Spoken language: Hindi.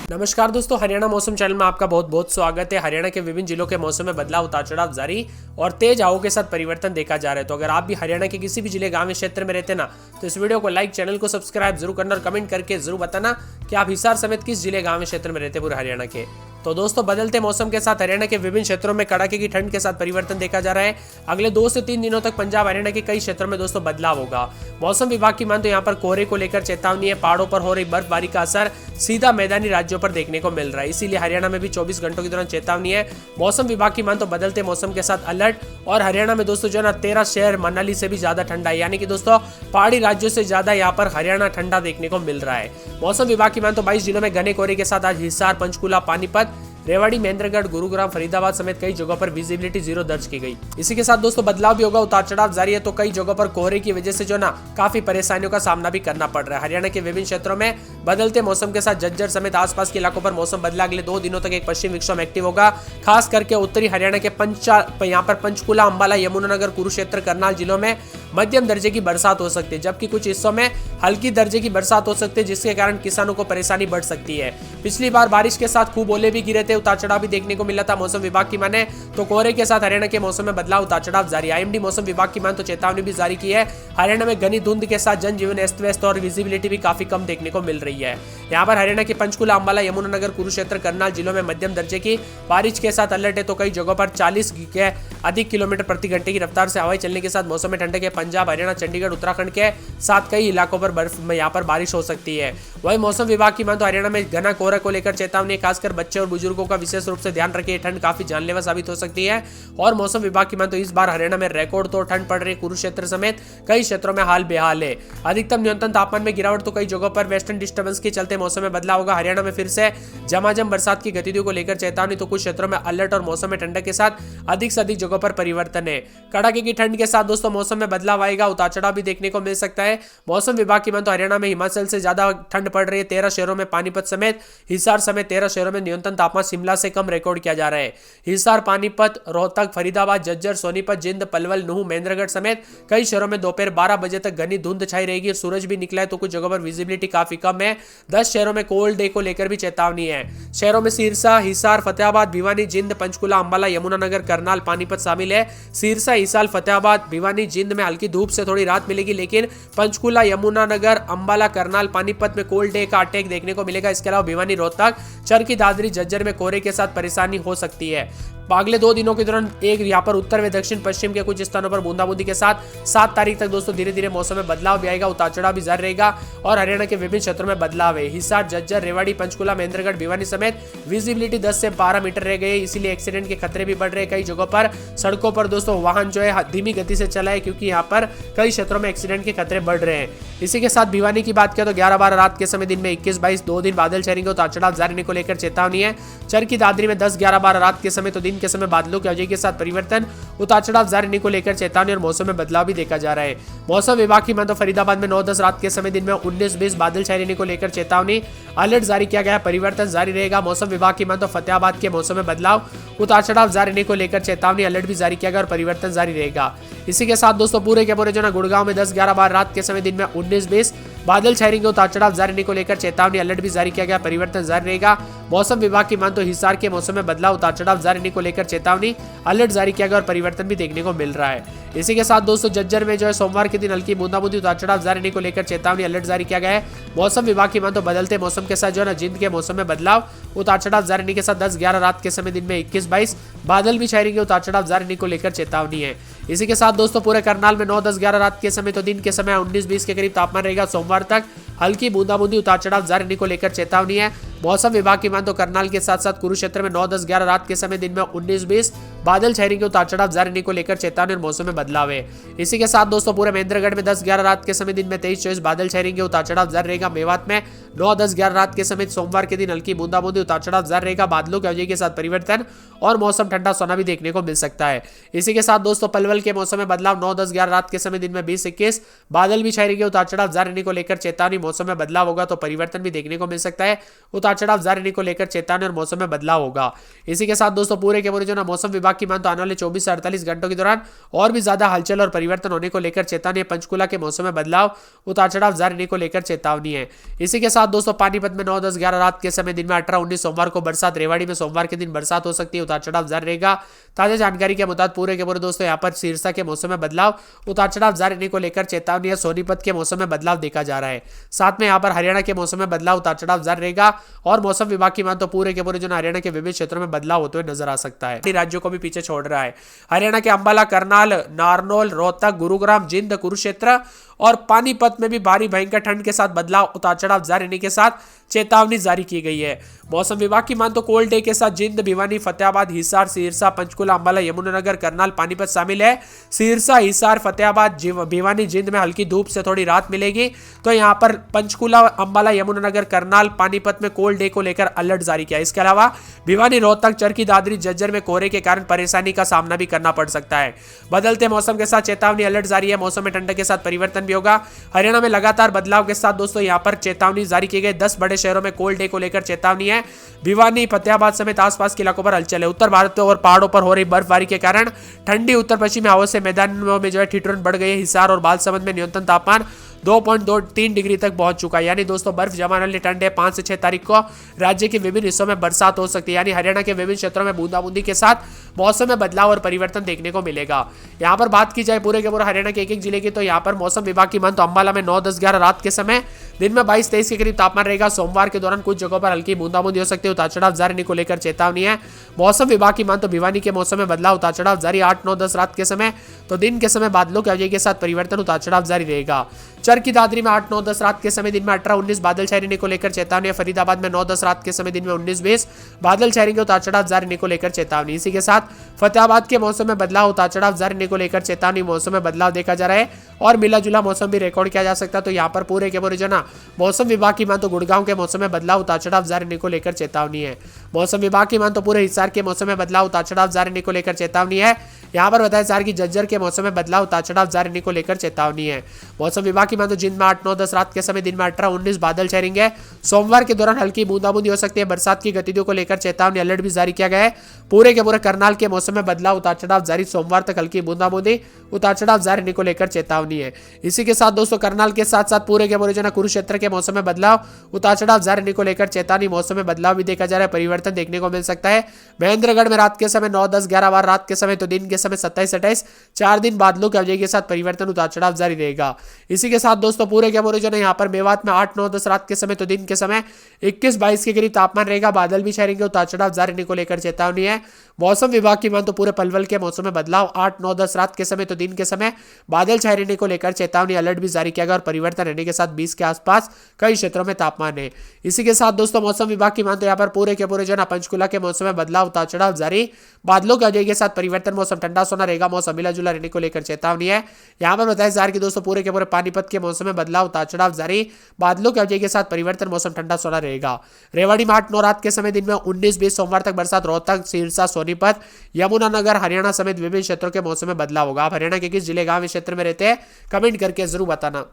नमस्कार दोस्तों, हरियाणा मौसम चैनल में आपका बहुत बहुत स्वागत है। हरियाणा के विभिन्न जिलों के मौसम में बदलाव, उतार चढ़ाव जारी और तेज हवाओं के साथ परिवर्तन देखा जा रहा है। तो अगर आप भी हरियाणा के किसी भी जिले, गांव या क्षेत्र में रहते ना, तो इस वीडियो को लाइक, चैनल को सब्सक्राइब जरूर करना और कमेंट करके जरूर बताना कि आप हिसार समेत किस जिले, गांव या क्षेत्र में रहते पूरे हरियाणा के। तो दोस्तों, बदलते मौसम के साथ हरियाणा के विभिन्न क्षेत्रों में कड़ाके की ठंड के साथ परिवर्तन देखा जा रहा है। अगले 2 से 3 दिनों तक पंजाब, हरियाणा के कई क्षेत्रों में दोस्तों बदलाव होगा। मौसम विभाग की मान तो यहाँ पर कोहरे को लेकर चेतावनी है। पहाड़ों पर हो रही बर्फबारी का असर सीधा मैदानी राज्यों पर देखने को मिल रहा है, इसीलिए हरियाणा में भी 24 घंटों के दौरान चेतावनी है। मौसम विभाग की मान तो बदलते मौसम के साथ अलर्ट। और हरियाणा में दोस्तों जो है ना 13 शहर मनाली से भी ज्यादा ठंडा है, यानी कि दोस्तों पहाड़ी राज्यों से ज्यादा यहाँ पर हरियाणा ठंडा देखने को मिल रहा है। मौसम विभाग की मान तो 22 जिलों में घने कोहरे के साथ आज हिसार, पंचकुला, पानीपत, रेवाड़ी, महेंद्रगढ़, गुरुग्राम, फरीदाबाद समेत कई जगहों पर विजिबिलिटी 0 दर्ज की गई। इसी के साथ दोस्तों बदलाव भी होगा, उतार चढ़ाव जारी है। तो कई जगहों पर कोहरे की वजह से जो ना काफी परेशानियों का सामना भी करना पड़ रहा है। हरियाणा के विभिन्न क्षेत्रों में बदलते मौसम के साथ झज्जर समेत आसपास के इलाकों पर मौसम बदला। अगले 2 दिनों तक एक पश्चिम विक्षोभ एक्टिव होगा, खास करके उत्तरी हरियाणा के यहाँ पर पंचकुला, अंबाला, यमुनानगर, कुरुक्षेत्र, करनाल जिलों में मध्यम दर्जे की बरसात हो सकती है, जबकि कुछ हिस्सों में हल्की दर्जे की बरसात हो सकती है, जिसके कारण किसानों को परेशानी बढ़ सकती है। पिछली बार बारिश के साथ खूब ओले भी गिरे थे, उतार चढ़ाव भी देखने को मिला था। मौसम विभाग की माने तो कोहरे के साथ हरियाणा के मौसम में बदलाव, उतार चढ़ाव जारी। आईएमडी मौसम विभाग की मान तो चेतावनी भी जारी की है। हरियाणा में घनी धुंध के साथ जनजीवन अस्त व्यस्त और विजिबिलिटी भी काफी कम देखने को मिल रही है। यहाँ पर हरियाणा के पंचकुला, अंबाला, यमुनानगर, कुरुक्षेत्र, करनाल जिलों में मध्यम दर्जे की बारिश के साथ अलर्ट है। तो कई जगहों पर 40 के अधिक किलोमीटर प्रति घंटे की रफ्तार से हवाएं चलने के साथ मौसम में ठंडक है। पंजाब, हरियाणा, चंडीगढ़, उत्तराखंड के साथ कई इलाकों पर बर्फ में यहाँ पर बारिश हो सकती है। वही मौसम विभाग की मान तो हरियाणा में घना कोहरा को लेकर चेतावनी, खासकर बच्चे और बुजुर्गों का विशेष रूप से ध्यान रखिए, ठंड काफी जानलेवा साबित हो सकती है। और मौसम विभाग की मान तो इस बार हरियाणा में रिकॉर्ड तोड़ ठंड पड़ रही है। कुरुक्षेत्र समेत कई क्षेत्रों में हाल बेहाल है। अधिकतम न्यूनतम तापमान में गिरावट, तो कई जगहों पर वेस्टर्न डिस्टर्बेंस के चलते मौसम में बदलाव होगा। हरियाणा में फिर से झमाझम बरसात की गतिविधियों को लेकर चेतावनी, तो कुछ क्षेत्रों में अलर्ट और मौसम में ठंडक के साथ अधिक से अधिक जगहों पर परिवर्तन है। कड़ाके की ठंड के साथ दोस्तों मौसम में बदलाव आएगा, उतार चढ़ाव भी देखने को मिल सकता है। मौसम विभाग की मान तो हरियाणा में हिमाचल से ज्यादा ठंड पड़ रही है। 13 शहरों में, पानीपत समेत हिसार समेत 13 शहरों में न्यूनतम तापमान शिमला से कम रिकॉर्ड किया जा रहा है। हिसार, पानीपत, रोहतक, फरीदाबाद, झज्जर, सोनीपत, जिंद, पलवल, नूह, महेंद्रगढ़ समेत कई शहरों में दोपहर 12 बजे तक घनी धुंध छाई रहेगी। सूरज भी निकला है, तो कुछ जगहों पर विजिबिलिटी काफी कम है। 10 शहरों में कोल्ड डे को लेकर भी चेतावनी है। शहरों में सिरसा, हिसार, फतेहाबाद, भिवानी, जिंद, पंचकुला, अंबाला, यमुनानगर, करनाल, पानीपत शामिल है। सिरसा, हिसार, फतेहाबाद, भिवानी, जिंद में हल्की धूप से थोड़ी राहत मिलेगी, लेकिन पंचकुला, यमुनानगर, अंबाला, करनाल, पानीपत में कोल्ड डे का अटैक देखने को मिलेगा। इसके अलावा भिवानी, रोहतक, चरखी दादरी, झज्जर में कोहरे के साथ परेशानी हो सकती है। अगले 2 दिनों के दौरान यहाँ पर उत्तर व दक्षिण पश्चिम के कुछ स्थानों पर बूंदाबूंदी के साथ 7 तारीख तक दोस्तों धीरे धीरे मौसम में बदलाव भी आएगा, उतार चढ़ाव भी जारी रहेगा। और हरियाणा के विभिन्न क्षेत्रों में बदलाव है। हिसार, झज्जर, रेवाड़ी, पंचकुला, महेंद्रगढ़, भिवानी समेत विजिबिलिटी 10 से 12 मीटर रह गई, इसीलिए एक्सीडेंट के खतरे भी बढ़ रहे हैं। कई जगहों पर सड़कों पर दोस्तों वाहन जो है धीमी गति से चलाए, क्योंकि यहाँ पर कई क्षेत्रों में एक्सीडेंट के खतरे बढ़ रहे हैं। इसी के साथ भिवानी की बात करें तो 11-12 रात के समय, दिन में 21-22 2 दिन बादल छाएंगे, उतार चढ़ाव जारी को लेकर चेतावनी है। चरखी दादरी में 10-11-12 रात के समय, तो दिन के समय बादलों की के साथ परिवर्तन, उतार चढ़ाव जारी को लेकर चेतावनी और मौसम में बदलाव भी देखा जा रहा है। मौसम विभाग की मान तो फरीदाबाद में 9-10 रात के समय, दिन में 19-20 बादल छाए रहने को लेकर चेतावनी, अलर्ट जारी किया गया, परिवर्तन जारी रहेगा। मौसम विभाग की मान तो फतेहाबाद के मौसम में बदलाव, उतार चढ़ाव जारी को लेकर चेतावनी, अलर्ट भी जारी किया गया और परिवर्तन जारी रहेगा। इसी के साथ दोस्तों पूरे के पूरे जो ना गुड़गांव में 10-11-12 रात के समय, दिन में 19-20 बादल छाएंगे, उतार चढ़ाव जारी को लेकर चेतावनी, अलर्ट भी जारी किया गया, परिवर्तन जारी रहेगा। मौसम विभाग की मान तो हिसार के मौसम में बदलाव, उतार चढ़ाव जारी को लेकर चेतावनी, अलर्ट जारी किया गया और परिवर्तन भी देखने को मिल रहा है। इसी के साथ दोस्तों झज्जर में जो है सोमवार के दिन हल्की बूंदाबूंदी, उतार चढ़ाव जारी को लेकर चेतावनी, अलर्ट जारी किया गया है। मौसम विभाग की मान तो बदलते मौसम के साथ जो है ना जिंद के मौसम में बदलाव, उतार चढ़ाव जारी के साथ 10-11 रात के समय, दिन में 21-22 बादल भी छाएंगे, उतार चढ़ाव जारी को लेकर चेतावनी है। इसी के साथ दोस्तों पूरे करनाल में 9-10-11 रात के समय, तो दिन के समय 19-20 के करीब तापमान रहेगा। सोमवार तक हल्की बूंदाबूंदी, उतार चढ़ाव जारी को लेकर चेतावनी है। मौसम विभाग की मान तो करनाल के साथ साथ कुरुक्षेत्र में 9-10-11 रात के समय, दिन में 19-20 बादल छाएंगे, उतार चढ़ाव जारी को लेकर चेतावनी और मौसम में बदलाव है। इसी के साथ दोस्तों पूरे महेंद्रगढ़ में 10-11 रात के समय, दिन में 23-24 बादल छाएंगे, उतार चढ़ाव जारी रहेगा। मेवात में 9-10-11 रात के समय, सोमवार के दिन हल्की बूंदाबूंदी, उतार चढ़ाव जारी रहेगा। बादलों की वजह के साथ परिवर्तन और मौसम ठंडा सोना भी देखने को मिल सकता है। इसी के साथ दोस्तों पलवल के मौसम में बदलाव, 9-10-11 रात के समय, दिन में 20-21 बादल भी छाएंगे, उतार चढ़ाव जारी को लेकर चेतावनी, मौसम में बदलाव होगा तो परिवर्तन भी देखने को मिल सकता है। उतार चढ़ाव जारी को लेकर चेतावनी और मौसम में बदलाव होगा। इसी के साथ दोस्तों पूरे के पूरे जो ना मौसम विभाग की मान तो आने वाले 24 से 48 घंटों के दौरान और भी ज्यादा हलचल और परिवर्तन होने को लेकर चेतावनी है। पंचकुला के मौसम में बदलाव, उतार चढ़ाव जारी रहने को लेकर चेतावनी है। इसी के साथ दोस्तों पानीपत में 9, 10, 11 रात के समय, दिन में 18, 19 सोमवार को बरसात। रेवाड़ी में सोमवार के दिन बरसात हो सकती है, उतार चढ़ाव जारी रहेगा। ताजा जानकारी के मुताबिक पूरे के पूरे दोस्तों यहाँ पर सिरसा के मौसम में बदलाव, उतार चढ़ाव जारी रहने को लेकर चेतावनी है। सोनीपत के मौसम में बदलाव देखा जा रहा है। साथ में यहाँ पर हरियाणा के मौसम में बदलाव, उतार चढ़ाव जारी रहेगा। और मौसम विभाग की मान तो पूरे के पूरे जो हरियाणा के विभिन्न क्षेत्रों में बदलाव होते हुए नजर आ सकता है। राज्यों को भी पीछे छोड़ रहा है। हरियाणा के अंबाला, करनाल, नारनौल, रोहतक, गुरुग्राम, जिंद, कुरुक्षेत्र और पानीपत में भी भारी भयंकर ठंड के साथ बदलाव, उतार चढ़ाव जारी रहने के साथ चेतावनी जारी की गई है। मौसम विभाग की मान तो कोल्ड डे के साथ जिंद, भिवानी, फतेहाबाद, हिसार, सिरसा, पंचकुला, अंबाला, यमुनानगर, करनाल, पानीपत शामिल है। सिरसा, हिसार, फतेहाबाद, भिवानी, जिंद में हल्की धूप से थोड़ी राहत मिलेगी। तो यहाँ पर पंचकुला, अंबाला, यमुनानगर, करनाल, पानीपत में कोल्ड डे को लेकर अलर्ट जारी किया। इसके अलावा भिवानी, रोहतक, चरखी दादरी, झज्जर में कोहरे के कारण परेशानी का सामना भी करना पड़ सकता है। बदलते मौसम के साथ चेतावनी अलर्ट जारी है। मौसम में ठंडक के साथ परिवर्तन भी होगा। हरियाणा में लगातार बदलाव के साथ दोस्तों यहाँ पर चेतावनी जारी की गई। 10 बड़े शहरों में कोल्ड डे को लेकर चेतावनी है। भिवानी, फतेहाबाद समेत आसपास के इलाकों पर हलचल है। उत्तर भारत और पहाड़ों पर हो रही बर्फबारी के कारण ठंडी उत्तर पश्चिमी हवा से मैदानों में जो है ठिठुरन बढ़ गई है। हिसार और बालसमंद में न्यूनतम तापमान 2.23 डिग्री तक पहुंच चुका है। यानी दोस्तों बर्फ जमाने वाली ठंड है। 5 से 6 तारीख को राज्य के विभिन्न हिस्सों में बरसात हो सकती है। यानी हरियाणा के विभिन्न क्षेत्रों में बूंदाबूंदी के साथ मौसम में बदलाव और परिवर्तन देखने को मिलेगा। यहाँ पर बात की जाए पूरे के पूरे हरियाणा के एक जिले की, तो यहाँ पर मौसम विभाग की मान तो अंबाला में 9, 10, 11 रात के समय, दिन में 22, 23 के करीब तापमान रहेगा। सोमवार के दौरान कुछ जगहों पर हल्की बूंदाबूंदी हो सकती है। उतार चढ़ाव जारी को लेकर चेतावनी है। मौसम विभाग की मान तो भिवानी के मौसम में बदलाव, उतार चढ़ाव जारी 8, 9, 10 रात के समय, तो दिन के समय बादलों की अवधि के साथ परिवर्तन, उतार चढ़ाव जारी रहेगा। चरखी दादरी में 8, 9, 10 रात के समय, दिन में 18, 19 बादल छाए रहने को लेकर चेतावनी है। फरीदाबाद में 9, 10 रात के समय, दिन में 19, 20 बादल छाए रहेंगे, उतार चढ़ाव जारी रहने को लेकर चेतावनी। इसी के साथ फतेहाबाद के मौसम में बदलाव, उतार चढ़ाव जारी रहने को लेकर चेतावनी। मौसम में बदलाव देखा जा रहा है और मिला जुला मौसम भी रिकॉर्ड किया जा सकता है। तो यहाँ पर पूरे के पूरे जना मौसम विभाग की मान तो गुड़गांव के मौसम में बदलाव, उतार चढ़ाव जारी रहने को लेकर चेतावनी है। मौसम विभाग की मान तो पूरे हिसार के मौसम में बदलाव, उतार चढ़ाव जारी रहने को लेकर चेतावनी है। यहाँ पर बताया जा रहा है कि झज्जर के मौसम में बदलाव, उतार चढ़ाव जारी रहने को लेकर चेतावनी है। मौसम विभाग की मान तो जिंद में 8, 9, 10 रात के समय, दिन में 18, 19 बादल छाएंगे। सोमवार के दौरान हल्की बूंदाबूंदी हो सकती है। बरसात की गतिविधियों को लेकर चेतावनी अलर्ट भी जारी किया गया है। पूरे के पूरे करनाल के मौसम में बदलाव, उतार चढ़ाव जारी। सोमवार तक हल्की बूंदाबूंदी, उतार चढ़ाव जारी रहने को लेकर चेतावनी है। इसी के साथ दोस्तों करनाल के साथ साथ पूरे के पूरे जना कुरुक्षेत्र के मौसम में बदलाव, उतार चढ़ाव जारी रहने को लेकर चेतावनी। मौसम में बदलाव भी देखा जा रहा है, परिवर्तन देखने को मिल सकता है। महेंद्रगढ़ में रात के समय 9, 10, 11 बार रात के समय, तो दिन के समय 27, 28, 4 दिन बादलों की अवधि के साथ परिवर्तन, उतार चढ़ाव जारी रहेगा। इसी के साथ दोस्तों पूरे के पूरे जो है यहाँ पर मेवात में 8, 9, 10 रात के समय, तो दिन के समय 21, 22 के करीब तापमान रहेगा। बादल भी छाएंगे, उतार चढ़ाव जारी रहने को लेकर चेतावनी है। मौसम विभाग की मान तो पूरे पलवल के मौसम में बदलाव, 8, 9, 10 रात के समय, तो दिन के समय बादल छाए रहने को लेकर चेतावनी अलर्ट भी जारी किया गया और परिवर्तन रहने के साथ 20 के आसपास कई क्षेत्रों में तापमान है। इसी के साथ दोस्तों मौसम विभाग की मान तो यहाँ पर पूरे के पूरे जो है पंचकुला के मौसम में बदलाव, उतार चढ़ाव जारी, बादलों की अवधि के साथ परिवर्तन। मौसम ठंडा सोना रहेगा, मौसम मिला जुला रहने को लेकर चेतावनी है। यहाँ पर बताया जा रहा है कि दोस्तों पूरे के पूरे पानीपत के मौसम में बदलाव, उतार चढ़ाव जारी, बादलों की अवधि के साथ परिवर्तन। मौसम ठंडा सोना रहेगा। रेवाड़ी में 8, 9 रात के समय, दिन में 19, 20 सोमवार तक बरसात। रोहतक, सिरसा, सोनीपत, यमुनानगर, हरियाणा समेत विभिन्न क्षेत्रों के मौसम में बदलाव होगा। आप हरियाणा के किस जिले गांव क्षेत्र में रहते हैं कमेंट करके जरूर बताना।